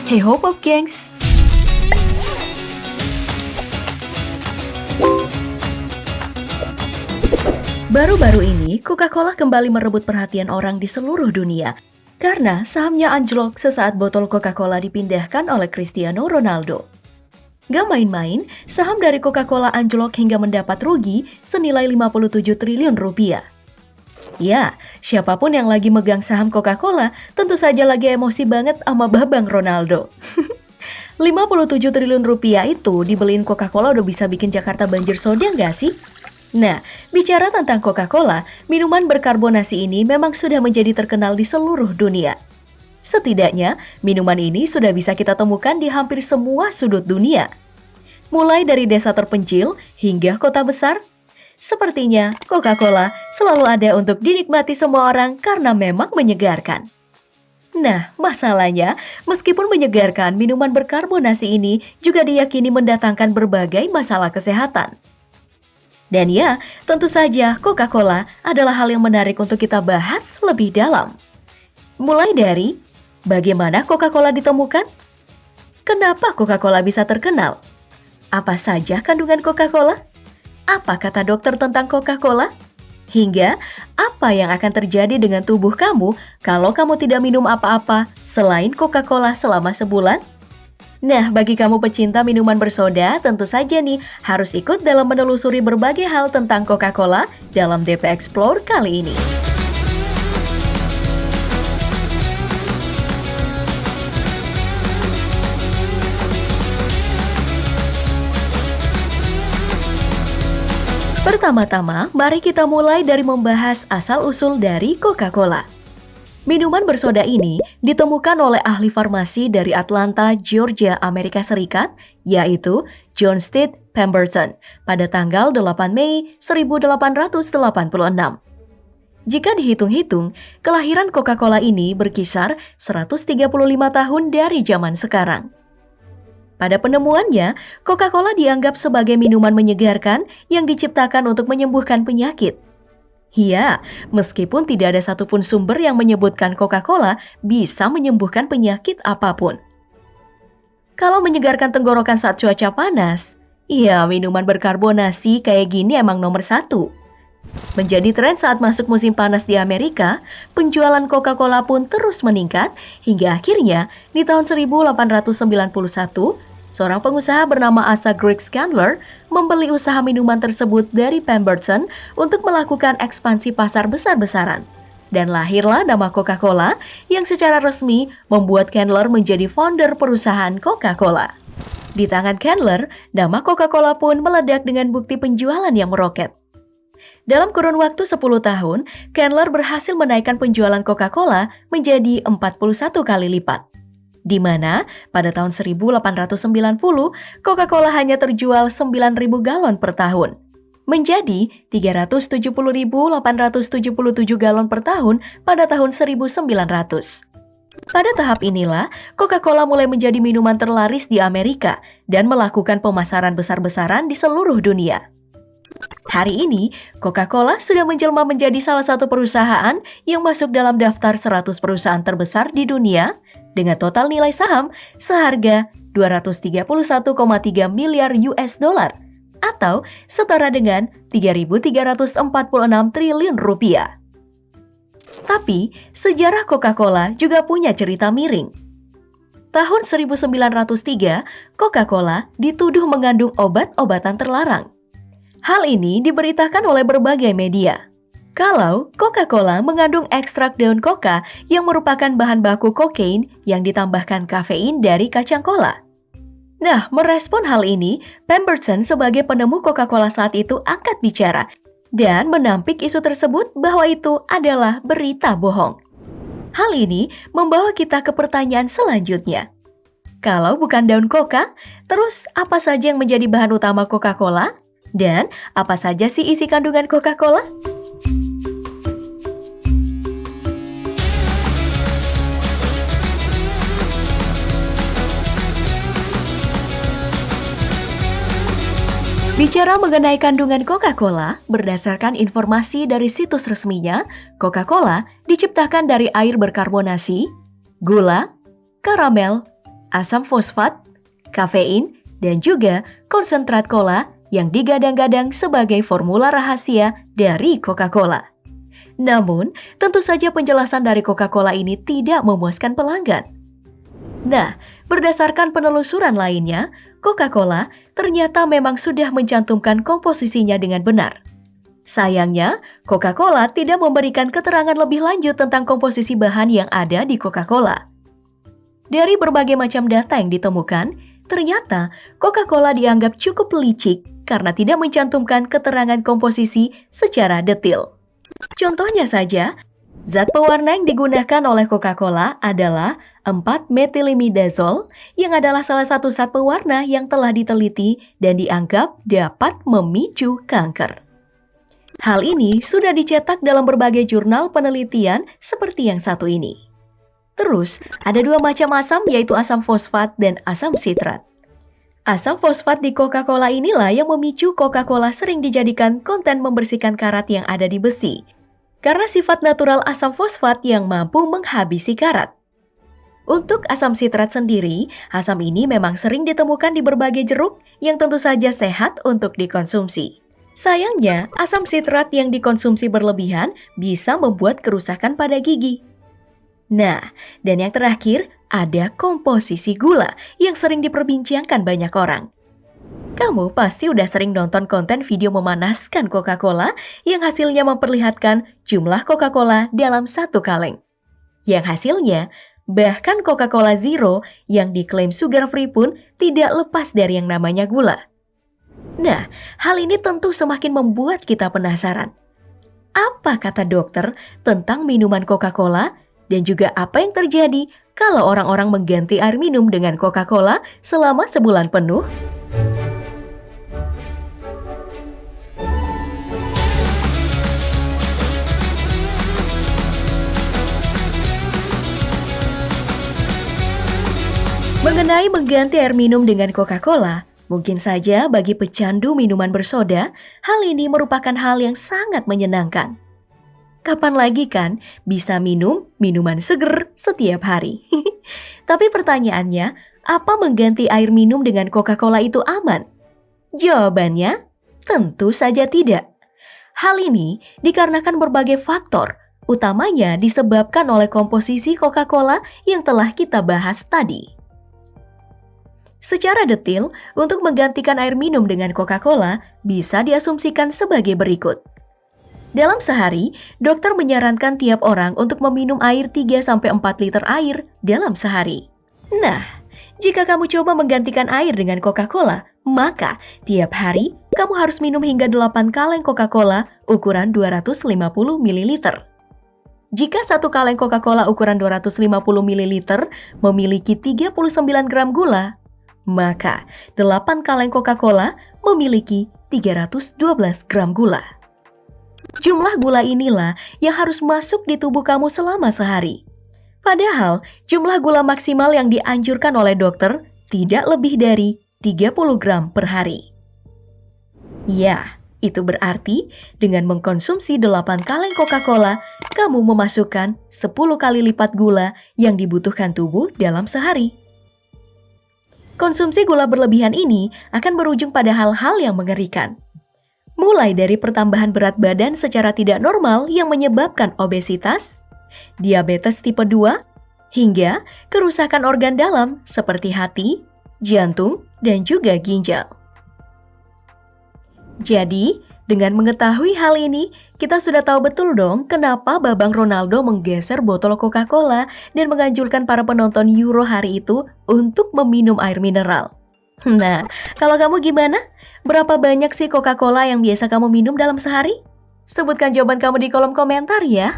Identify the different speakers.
Speaker 1: Hey hop hop gengs! Baru-baru ini, Coca-Cola kembali merebut perhatian orang di seluruh dunia karena sahamnya anjlok sesaat botol Coca-Cola dipindahkan oleh Cristiano Ronaldo. Gak main-main, saham dari Coca-Cola anjlok hingga mendapat rugi senilai 57 triliun rupiah. Ya, siapapun yang lagi megang saham Coca-Cola tentu saja lagi emosi banget sama Babang Ronaldo. 57 triliun rupiah itu dibeliin Coca-Cola udah bisa bikin Jakarta banjir soda nggak sih? Nah, bicara tentang Coca-Cola, minuman berkarbonasi ini memang sudah menjadi terkenal di seluruh dunia. Setidaknya, minuman ini sudah bisa kita temukan di hampir semua sudut dunia. Mulai dari desa terpencil hingga kota besar, sepertinya Coca-Cola selalu ada untuk dinikmati semua orang karena memang menyegarkan. Nah, masalahnya, meskipun menyegarkan, minuman berkarbonasi ini juga diyakini mendatangkan berbagai masalah kesehatan. Dan ya, tentu saja Coca-Cola adalah hal yang menarik untuk kita bahas lebih dalam. Mulai dari, bagaimana Coca-Cola ditemukan? Kenapa Coca-Cola bisa terkenal? Apa saja kandungan Coca-Cola? Apa kata dokter tentang Coca-Cola? Hingga, apa yang akan terjadi dengan tubuh kamu kalau kamu tidak minum apa-apa selain Coca-Cola selama sebulan? Nah, bagi kamu pecinta minuman bersoda, tentu saja nih harus ikut dalam menelusuri berbagai hal tentang Coca-Cola dalam DP Explore kali ini. Pertama-tama, mari kita mulai dari membahas asal-usul dari Coca-Cola. Minuman bersoda ini ditemukan oleh ahli farmasi dari Atlanta, Georgia, Amerika Serikat, yaitu John Stead Pemberton, pada tanggal 8 Mei 1886. Jika dihitung-hitung, kelahiran Coca-Cola ini berkisar 135 tahun dari zaman sekarang. Pada penemuannya, Coca-Cola dianggap sebagai minuman menyegarkan yang diciptakan untuk menyembuhkan penyakit. Ya, meskipun tidak ada satupun sumber yang menyebutkan Coca-Cola bisa menyembuhkan penyakit apapun. Kalau menyegarkan tenggorokan saat cuaca panas, ya minuman berkarbonasi kayak gini emang nomor satu. Menjadi tren saat masuk musim panas di Amerika, penjualan Coca-Cola pun terus meningkat hingga akhirnya di tahun 1891, seorang pengusaha bernama Asa Greg Candler membeli usaha minuman tersebut dari Pemberton untuk melakukan ekspansi pasar besar-besaran. Dan lahirlah nama Coca-Cola yang secara resmi membuat Candler menjadi founder perusahaan Coca-Cola. Di tangan Candler, nama Coca-Cola pun meledak dengan bukti penjualan yang meroket. Dalam kurun waktu 10 tahun, Candler berhasil menaikkan penjualan Coca-Cola menjadi 41 kali lipat. Di mana pada tahun 1890, Coca-Cola hanya terjual 9.000 galon per tahun, menjadi 370.877 galon per tahun pada tahun 1900. Pada tahap inilah, Coca-Cola mulai menjadi minuman terlaris di Amerika dan melakukan pemasaran besar-besaran di seluruh dunia. Hari ini, Coca-Cola sudah menjelma menjadi salah satu perusahaan yang masuk dalam daftar 100 perusahaan terbesar di dunia dengan total nilai saham seharga 231,3 miliar US dollar atau setara dengan 3.346 triliun rupiah. Tapi, sejarah Coca-Cola juga punya cerita miring. Tahun 1903, Coca-Cola dituduh mengandung obat-obatan terlarang. Hal ini diberitakan oleh berbagai media. Kalau Coca-Cola mengandung ekstrak daun coca yang merupakan bahan baku kokain yang ditambahkan kafein dari kacang kola. Nah, merespon hal ini, Pemberton sebagai penemu Coca-Cola saat itu angkat bicara dan menampik isu tersebut bahwa itu adalah berita bohong. Hal ini membawa kita ke pertanyaan selanjutnya. Kalau bukan daun coca, terus apa saja yang menjadi bahan utama Coca-Cola? Dan apa saja sih isi kandungan Coca-Cola? Bicara mengenai kandungan Coca-Cola, berdasarkan informasi dari situs resminya, Coca-Cola diciptakan dari air berkarbonasi, gula, karamel, asam fosfat, kafein, dan juga konsentrat cola yang digadang-gadang sebagai formula rahasia dari Coca-Cola. Namun, tentu saja penjelasan dari Coca-Cola ini tidak memuaskan pelanggan. Nah, berdasarkan penelusuran lainnya, Coca-Cola ternyata memang sudah mencantumkan komposisinya dengan benar. Sayangnya, Coca-Cola tidak memberikan keterangan lebih lanjut tentang komposisi bahan yang ada di Coca-Cola. Dari berbagai macam data yang ditemukan, ternyata Coca-Cola dianggap cukup licik karena tidak mencantumkan keterangan komposisi secara detail. Contohnya saja, zat pewarna yang digunakan oleh Coca-Cola adalah 4-metilimidazole yang adalah salah satu zat pewarna yang telah diteliti dan dianggap dapat memicu kanker. Hal ini sudah dicetak dalam berbagai jurnal penelitian seperti yang satu ini. Terus, ada dua macam asam yaitu asam fosfat dan asam sitrat. Asam fosfat di Coca-Cola inilah yang memicu Coca-Cola sering dijadikan konten membersihkan karat yang ada di besi. Karena sifat natural asam fosfat yang mampu menghabisi karat. Untuk asam sitrat sendiri, asam ini memang sering ditemukan di berbagai jeruk yang tentu saja sehat untuk dikonsumsi. Sayangnya, asam sitrat yang dikonsumsi berlebihan bisa membuat kerusakan pada gigi. Nah, dan yang terakhir, ada komposisi gula yang sering diperbincangkan banyak orang. Kamu pasti udah sering nonton konten video memanaskan Coca-Cola yang hasilnya memperlihatkan jumlah Coca-Cola dalam satu kaleng. Yang hasilnya, bahkan Coca-Cola Zero yang diklaim sugar free pun tidak lepas dari yang namanya gula. Nah, hal ini tentu semakin membuat kita penasaran. Apa kata dokter tentang minuman Coca-Cola dan juga apa yang terjadi kalau orang-orang mengganti air minum dengan Coca-Cola selama sebulan penuh? Mengenai mengganti air minum dengan Coca-Cola, mungkin saja bagi pecandu minuman bersoda, hal ini merupakan hal yang sangat menyenangkan. Kapan lagi kan bisa minum minuman seger setiap hari? Tapi pertanyaannya, apa mengganti air minum dengan Coca-Cola itu aman? Jawabannya, tentu saja tidak. Hal ini dikarenakan berbagai faktor, utamanya disebabkan oleh komposisi Coca-Cola yang telah kita bahas tadi. Secara detail, untuk menggantikan air minum dengan Coca-Cola bisa diasumsikan sebagai berikut. Dalam sehari, dokter menyarankan tiap orang untuk meminum air 3-4 liter air dalam sehari. Nah, jika kamu coba menggantikan air dengan Coca-Cola, maka tiap hari kamu harus minum hingga 8 kaleng Coca-Cola ukuran 250 ml. Jika satu kaleng Coca-Cola ukuran 250 ml memiliki 39 gram gula, maka 8 kaleng Coca-Cola memiliki 312 gram gula. Jumlah gula inilah yang harus masuk di tubuh kamu selama sehari. Padahal, jumlah gula maksimal yang dianjurkan oleh dokter tidak lebih dari 30 gram per hari. Ya, itu berarti dengan mengkonsumsi 8 kaleng Coca-Cola, kamu memasukkan 10 kali lipat gula yang dibutuhkan tubuh dalam sehari. Konsumsi gula berlebihan ini akan berujung pada hal-hal yang mengerikan. Mulai dari pertambahan berat badan secara tidak normal yang menyebabkan obesitas, diabetes tipe 2, hingga kerusakan organ dalam seperti hati, jantung, dan juga ginjal. Jadi, dengan mengetahui hal ini, kita sudah tahu betul dong kenapa Babang Ronaldo menggeser botol Coca-Cola dan menganjurkan para penonton Euro hari itu untuk meminum air mineral. Nah, kalau kamu gimana? Berapa banyak sih Coca-Cola yang biasa kamu minum dalam sehari? Sebutkan jawaban kamu di kolom komentar ya.